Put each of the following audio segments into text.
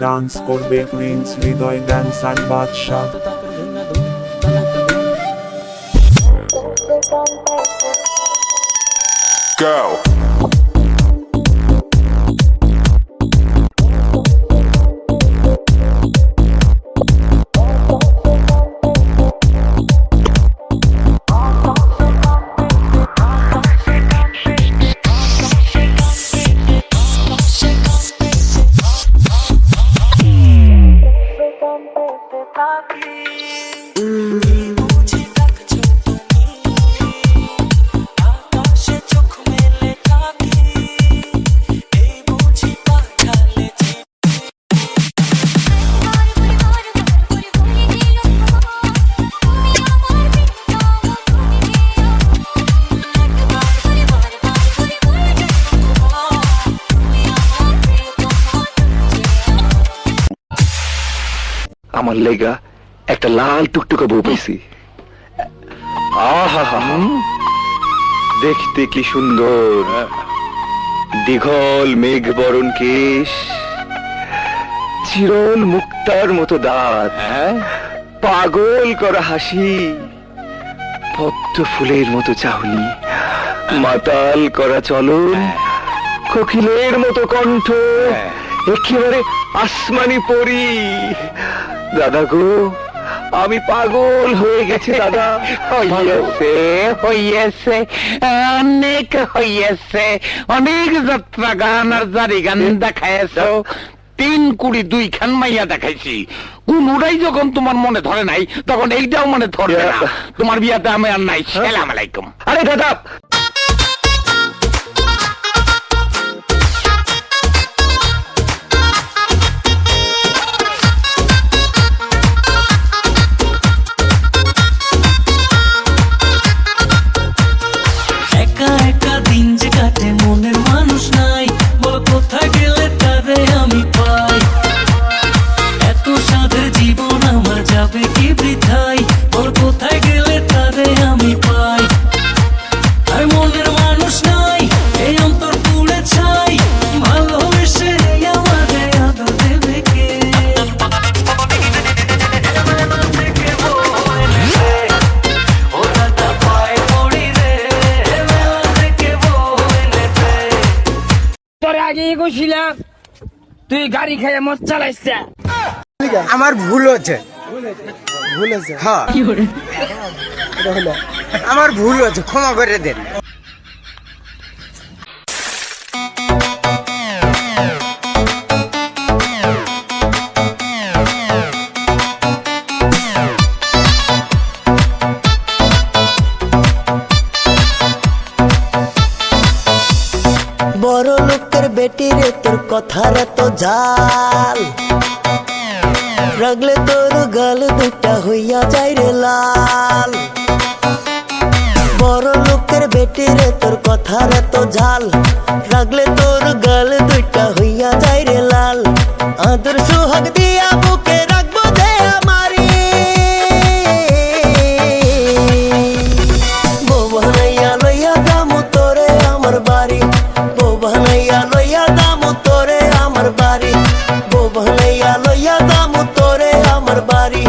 Dance করবে Prince হৃদয় dancer বাদশাহ। Go. আমার লেগা একটা লাল টুকটুকা বউ পেয়েছি। আহা, দেখতে কি সুন্দর, দীঘল মেঘ বরণ কেশ, চিরল মুক্তার মতো দাঁত, পাগল করা হাসি, পদ্ম ফুলের মতো চাহনি, মাতাল করা চলন, কোকিলের মতো কণ্ঠ, একেবারে আসমানি পরী। দাদা গো, আমি পাগল হয়ে গেছি দাদা। হইয়াছে অনেক হইয়াছে, অনেক যাত্রা গান আর জারি গান দেখাইছ, 3 কুড়ি 2 খান মাইয়া দেখাইছি, কোনটাই যখন তোমার মনে ধরে নাই তখন এইটাও মনে ধরবে না। তোমার বিয়াতে আমি আর নাই। সালাম আলাইকুম। আরে দাদা, তুই গাড়ি খেয়ে মদ চালাইছ। আমার ভুল হচ্ছে, হ্যাঁ আমার ভুল হচ্ছে, ক্ষমা করে দেন। বড় লোকের বেটি রে, তোর কথার তো জাল, রাগলে তোর গাল দুটা হইয়া যায় রে লাল। বড় লোকের বেটি রে, তোর কথার তো জাল, রাগলে তোর গাল দুটা হইয়া যায় রে লাল। আদর সোহাগ দিয়া বুকে রাখবো দে আমারি, বউ বানাইয়া লইয়া যামু তোরে আমার বাড়ি, বউ বানাইয়া লইয়া যামু তোরে আমার বাড়ি, বউ বানাইয়া লইয়া যামু তোরে আমার বাড়ি,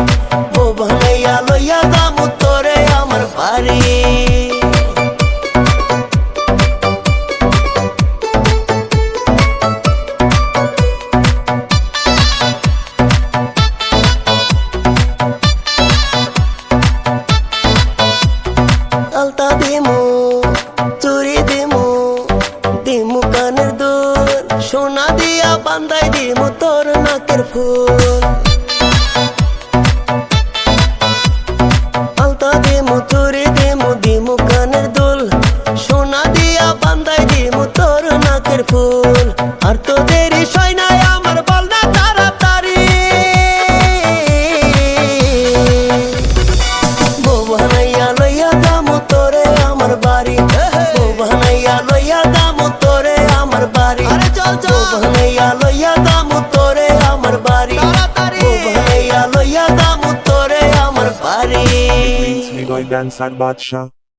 বউ বানাইয়া লইয়া যামু তোরে আমার বাড়ি। আলতা দিমু, চুরি দিমু, দিমু কানের দুল, সোনা দিয়া বান্ধাই দিমু তোর নাকের ফুল। আলতা দিমু, চুরি দিমু, দিমু কানের দুল, সোনা দিয়া বান্ধাই দিমু তোর নাকের ফুল। আর তো দেরি সয় নাই আমার, বল না তাড়াতাড়ি, বউ বানাইয়া লইয়া যামু তোরে আমার বাড়ি, বউ বানাইয়া লইয়া যামু তোরে আমার বাড়ি, বউ বানাইয়া লইয়া যামু তোরে আমার বাড়ি, বউ বানাইয়া লইয়া যামু তোরে আমার বাড়ি। প্রিন্স হৃদয় ড্যান্সার বাদশাহ।